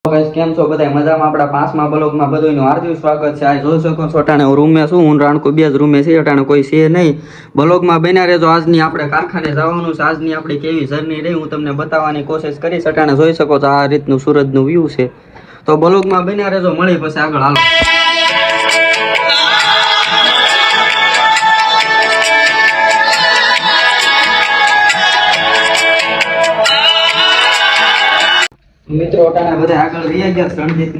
Guys કેમ છો બધા મજામાં? આપણા પાંચમા બ્લોગમાં બધાનું હાર્દિક સ્વાગત છે. આ જોઈ શકો છો અટાણે રૂમે શું હું રાણકો બે જ રૂમે છે, અટાણે કોઈ છે નહીં. બ્લોગમાં બન્યા રહેજો. આજની આપણે કારખાને જવાનું છે. આજની આપણી કેવી જર્ની રહી હું તમને બતાવવાની કોશિશ કરીશ. અટાણે જોઈ શકો છો આ રીતનું સૂરજનું વ્યૂ છે. તો બ્લોગમાં બન્યા રહેજો, મળી પછી આગળ હાલો. મિત્રો અટાણે બધા આગળ વી ગયા, રણજીત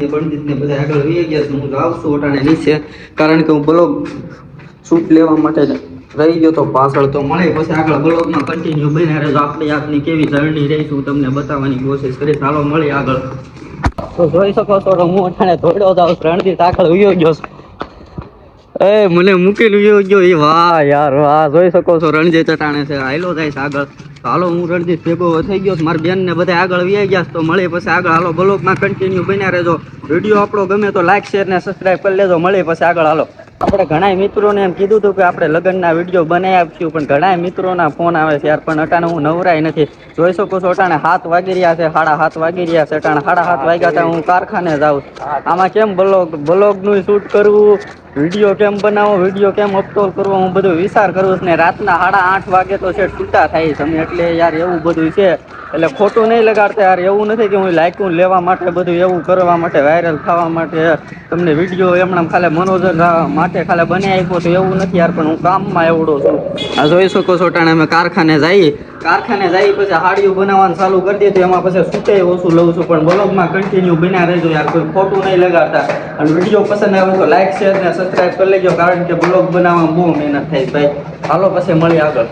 ને બધા આગળ વી ગયા છે. હું જાઉં છું અટાણે નીચે, કારણ કે હું બ્લોગ શૂટ લેવા માટે રહી ગયો તો પાછળ. તો મળે પછી આગળ બ્લોગમાં કન્ટિન્યુ બન્યા રહેજો. આપની કેવી જર્ની રહી છું તમને બતાવવાની કોશિશ કરીશ. હાલો મળી આગળ. તો જોઈ શકો છો હું અટાણે દોડ્યો જાઉં, રણજીત આગળ ઉયો ગયો. મને મૂકીને ઉયો ગયો. એ વાહ યાર વાહ, જોઈ શકો છો રણજીત અટાણે છે હાલો જાય છે આગળ. હાલો હું રણજીત ભેગો થઈ ગયો. મારી બેન ને બધા આગળ વી ગયા. તો મળે પછી આગળ હાલો. બ્લોગમાં કન્ટિન્યુ બન્યા રહેજો. વિડીયો આપણો ગમે તો લાઈક શેર ને સબસ્ક્રાઈબ કરી લેજો. મળે પછી આગળ હાલો. આપણે ઘણા મિત્રોને એમ કીધું હતું કે આપણે લગ્નના વિડીયો બનાવી આપશું, પણ ઘણા મિત્રોના ફોન આવે છે યાર. પણ અટાણે હું નવરાય નથી. જોઈ શકો છો અટાણે 7 વાગી રહ્યા છે, 7:30 વાગી રહ્યા છે. અટાણે 7:30 વાગ્યા હતા હું કારખાને જાઉં. આમાં કેમ બ્લોગનું શૂટ કરવું, વિડીયો કેમ બનાવો, વિડીયો કેમ અપલોડ કરવો, હું બધું વિચાર કરું છું. ને રાતના 8:30 વાગે તો છે છૂટા થાય છે અમે, એટલે યાર એવું બધું છે. એટલે ખોટું નહીં લગાડતા યાર. એવું નથી કે હું લાઈકું લેવા માટે બધું એવું કરવા માટે, વાયરલ થવા માટે તમને વિડીયો એમણે ખાલી મનોરંજન માટે ખાલી બનાવી આપ્યો તો એવું નથી યાર. પણ હું કામમાં એવડો છું. આ જોઈ શકો છો અટાણે અમે કારખાને જઈ પછી હાડીઓ બનાવવાનું ચાલુ કરી દીધું. એમાં પછી સૂટે ઓછું લઉં છું, પણ બ્લોગમાં કન્ટિન્યુ બન્યા રહેજો યાર. કોઈ ખોટું નહીં લગાડતા. અને વિડીયો પસંદ આવે તો લાઈક શેર ને સબસ્ક્રાઈબ કરી લેજો, કારણ કે બ્લોગ બનાવવામાં બહુ મહેનત થાય ભાઈ. હાલો પછી મળી આગળ.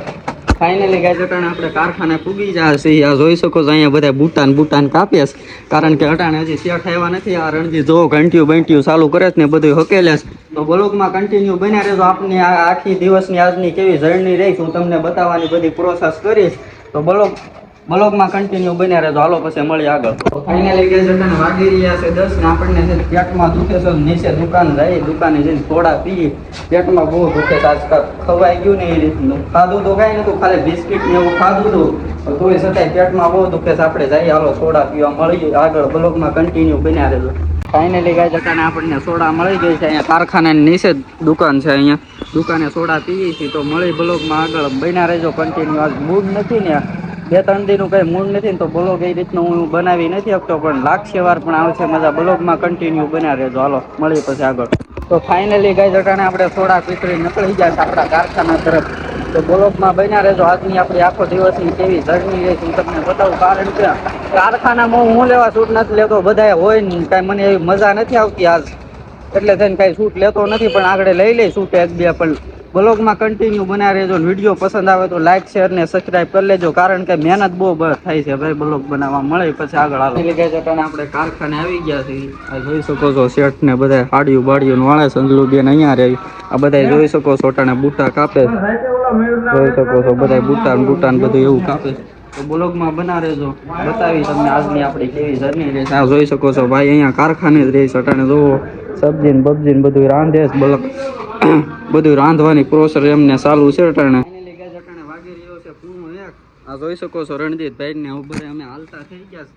ફાઇનલી ગાઈસ અટાણે આપણે કારખાને પૂગી જાય છે. આ જોઈ શકો છો અહીંયા બધા બુટાન કાપે છે, કારણ કે અટાણે હજી શેઠ આવ્યા નથી. આ રણજીત જો ઘંટિયું ચાલુ કરે છે ને બધું હકેલે છે. તો બ્લોગમાં કન્ટિન્યુ બન્યા રહેજો. આપની આખી દિવસની આજની કેવી જર્ની રહી હું તમને બતાવવાની બધી પ્રોસેસ કરીશ. તો બ્લોગમાં કન્ટિન્યુ બન્યા રહેજો. હાલો પછી મળી આગળ. તો ફાઇનલી ગાઈસ અટાણે વાગી રહ્યા છે 10 ને આપણને પેટમાં દુખે છે. નીચે દુકાને જઈને થોડા પી. પેટમાં બહુ દુખે છે આજકાલ. ખવાઈ ગયું ને એ રીતનું. ખાધું તો કાંઈ નતું, ખાલી બિસ્કિટ ને એવું ખાધું હતું, તોય છતાંય પેટમાં બહુ દુખે છે. આપણે જઈએ હાલો સોડા પીવા. મળી આગળ. બ્લોગમાં કન્ટિન્યુ બન્યા રહેજો. ફાઇનલી ગાઈસ અટાણે આપણને સોડા મળી ગઈ છે. અહીંયા કારખાનાની નીચે દુકાન છે, અહીંયા દુકાને સોડા પીએ છીએ. તો મળી બ્લોગમાં આગળ બન્યા રહેજો કન્ટિન્યુ. આજ મૂડ નથી ને, 2-3 દીનું કંઈ મૂડ નથી ને, તો બ્લોગ એ રીતનું હું બનાવી નથી શકતો, પણ લાગશે વાર પણ આવશે મજા. બ્લોગમાં કન્ટિન્યુ બન્યા રહેજો. હાલો મળી પછી આગળ. તો ફાઇનલી ગાઈસ અટાણે આપણે સોડા પીતરી નીકળી ગયા છે આપણા કારખાના તરફ. તો બ્લોગમાં બન્યા રહેજો. આજની આપણી આખો દિવસની કેવી જર્ની રહી હું તમને બતાવું, કારણ કે કારખાનામાં હું લેવા શૂટ નથી લેતો. બધા હોય ને કાંઈ મને એવી મજા નથી આવતી આજ, એટલે થઈને કાંઈ શૂટ લેતો નથી. પણ આગળ લઈ લઈ શૂટ 1-2. પણ બ્લોગમાં કન્ટિન્યુ બન્યા રહેજો. વિડીયો પસંદ આવે તો લાઈક શેર ને સબસ્ક્રાઈબ કરી લેજો, કારણ કે મહેનત બહુ થાય છે ભાઈ બ્લોગ બનાવવા. મળે પછી આગળ હાલો. આપણે કારખાને આવી ગયા છીએ. આ જોઈ શકો છો શેઠ ને બધા હાડીયું બાડીયું વાળે. સંજલુબેન અહીંયા રહી. આ બધા જોઈ શકો છો અટાણે બુટા કાપે. જોઈ શકો છો બધા બુટાન બધું એવું કાપે. તો બ્લોગમાં બના રહેજો, બતાવી તમને આજની આપણી કેવી જર્ની રહેશે. આ જોઈ શકો છો ભાઈ અહીંયા કારખાને જ રહીશ. અટાણે જોવો સબ્જી ને બબ્જી ને બધું રાંધે છે. બધું રાંધવાની પ્રોસેસ એમને ચાલુ છે અટાણે. વાગી રહ્યો છે 1:00. આ જોઈ શકો છો રણજીતભાઈ ને બધા અમે હાલતા થઈ ગયા,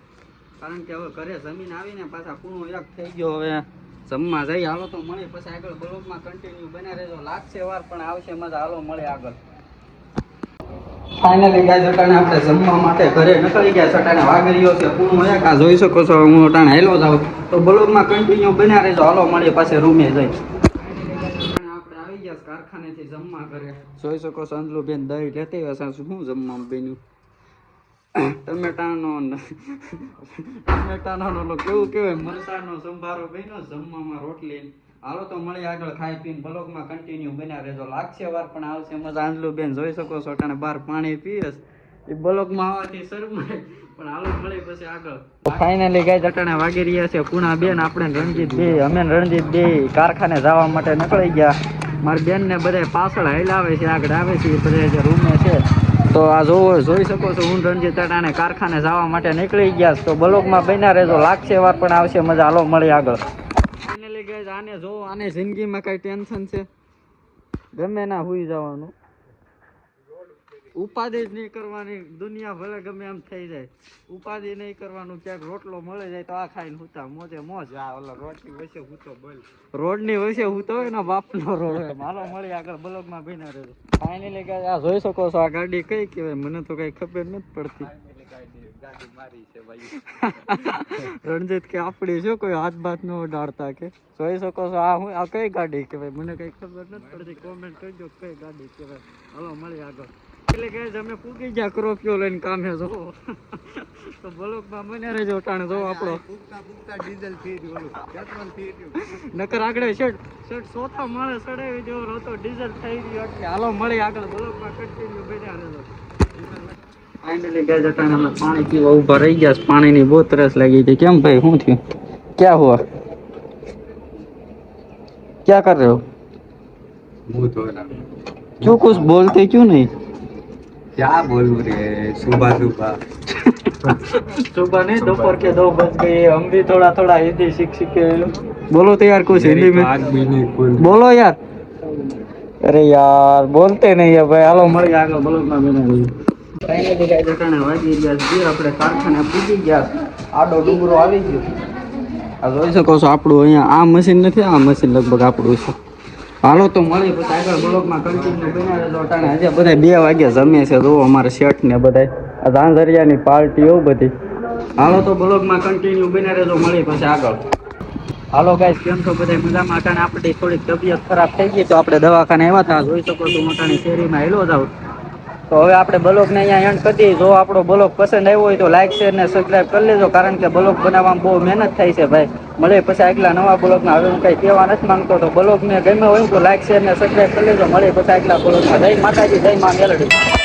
કારણ કે હવે ઘરે જમીન આવીને પાછા 1:00 થઈ ગયો. હવે જમવા જઈ. હાલો તો મળે પછી આગળ. બ્લોગમાં કન્ટિન્યુ બન્યા રહેજો. લાગશે વાર પણ આવશે મજા. હાલો મળે આગળ. ફાઇનલી ગાઈસ અટાણે આપણે જમવા માટે ઘરે નીકળી ગયા. અટાણે વાગી રહ્યો છે 1:00. આ જોઈ શકો છો હું અટાણે હેલો જાઉં. તો બ્લોગમાં કન્ટિન્યુ બન્યા રહેજો. હાલો મળીએ પાછે રૂમે જઈ. આપણે આવી ગયા કારખાનેથી જમવા ઘરે. જોઈ શકો છો અંજલુબેન દહીં લેતી હશે. શું જમવામાં બન્યું? ટમેટાનો કેવું કેવાય મરચાનો સંભારો બન્યો જમવામાં, રોટલી. હાલો તો મળી આગળ. ખાઈ પીને બ્લોગમાં કન્ટિન્યુ બન્યા રહેજો. લાગશે વાર પણ આવશે મજા. અંજલુબેન જોઈ શકો છો અટાણે બહાર પાણી પીએસ. એ બ્લોગમાં આવવાથી શરમાય, પણ હાલો મળી પછી આગળ. ફાઇનલી ગાઈસ અટાણે વાગી રહ્યા છે 2:30. આપણે રણજીત બે કારખાને જવા માટે નીકળી ગયા. મારી બેન ને બધા પાછળ હલાવે છે, આગળ આવે છે બધા રૂમે છે. તો આ જોઈ શકો છો હું રણજીત અટાણે કારખાને જવા માટે નીકળી ગયા. તો બ્લોગમાં બન્યા રહેજો. લાગશે વાર પણ આવશે મજા. હાલો મળી આગળ. ફાઇનલી ગાઈસ આને જો, આને જિંદગીમાં કઈ ટેન્શન છે? ગમે ના હુઈ જવાનું. ઉપાધિ જ નહીં કરવાની, દુનિયા ભલે ગમે એમ થઈ જાય, ઉપાધિ નહીં કરવાનું. ક્યાંક રોટલો મળે જાય તો આ ખાઈને હુતા મોજે મોજ. આ ઓલો રોડની વચ્ચે હુતો બોલ, રોડની વચ્ચે હુતો હોય ને બાપનો રોડ. મારો મળી આગળ બ્લોગમાં ભીના રહેજો. ફાઇનલી ગાઈસ આ જોઈ શકો છો, આ ગાડી કઈ કહેવાય મને તો કઈ ખબર નથી પડતી. ગાડી મારી છે ભાઈ. રણજીત કે આપડી શું કોઈ હાથ બાત નો ડાળતા કે જોઈ શકો છો. આ કઈ ગાડી કહેવાય મને કઈ ખબર નથી પડતી. કોમેન્ટ કરજો કઈ ગાડી કહેવાય. હાલો મળી આગળ. એટલે કે અમે પૂગી ગયા ક્રોપિયો લઈને કામે જો તો બ્લોકમાં બને રહેજો. ટાણે જો આપણો ડીઝલ થઈ ગયું, પેટ્રોલ થઈ ગયું, નકર આગળ શેઠ ચોથા માળે ચડાવી દેવો હતો, ડીઝલ થઈ ગયું. એટલે હાલો મળી આગળ બ્લોકમાં કન્ટિન્યુ બન્યા રહેજો. ફાઇનલી ગાઈસ અટાણે અમે પાણી પીવા ઊભા રહી ગયા. પાણીની બહુ તરસ લાગી હતી. કેમ ભાઈ શું થયું? ક્યાં હુઆ? क्या कर रहे हो? मुंह धो रहा। क्यों कुछ बोलते क्यों नहीं? क्या बोलूं रे, सुबह सुबह सुबह नहीं, दोपहर के 2 बज गए. हम भी थोड़ा थोड़ा हिंदी सीख के. बोलो तो यार कुछ हिंदी में. आग भी नहीं खुल. बोलो यार. अरे यार बोलते नहीं है भाई. હાલો મળી આગળ બ્લોગમાં બને રહી. ફાઇનલી ગાઈસ અટાણે વાગી ગયા છે. આપણે કારખાને પૂજી ગયા. આડો ડુંગરો આવી ગયો. આ જોઈ શકો છો આપણું અહીંયા આ મશીન નથી, આ મશીન લગભગ આપણું છે. હાલો તો મળી પછી આગળ બ્લોગમાં કન્ટિન્યુ બન્યા રહેજો. અટાણે હજી બધા 2 વાગ્યા જમે છે. જો અમારે શેઠ ને બધા આ ઝાંઝરિયાની પાર્ટી એવું બધી. હાલો તો બ્લોગમાં કન્ટિન્યુ બન્યા રહેજો. મળી પછી આગળ. હાલો ગાઈસ કેમ છો બધા મજામાં? અટાણે આપણી થોડીક તબિયત ખરાબ થઈ ગઈ તો આપણે દવાખાને આવ્યા હતા. જોઈ શકો છો અટાણે શેરીમાં હેલો જાવ. તો હવે આપણે બ્લોગને અહીંયા એન્ડ કરી દઈએ. જો આપણો બ્લોગ પસંદ આવ્યો હોય તો લાઈક શેર ને સબસ્ક્રાઈબ કરી લેજો, કારણ કે બ્લોગ બનાવવામાં બહુ મહેનત થાય છે ભાઈ. મળે પછી આગલા નવા બ્લોગમાં. હવે હું કંઈ કહેવા નથી માંગતો, તો બ્લોગને ગમ્યો હોય તો લાઈક શેર ને સબસ્ક્રાઈબ કરી લેજો. મળે પછી આગલા બ્લોગમાં. જય માતાજી, જય મા મેલડી.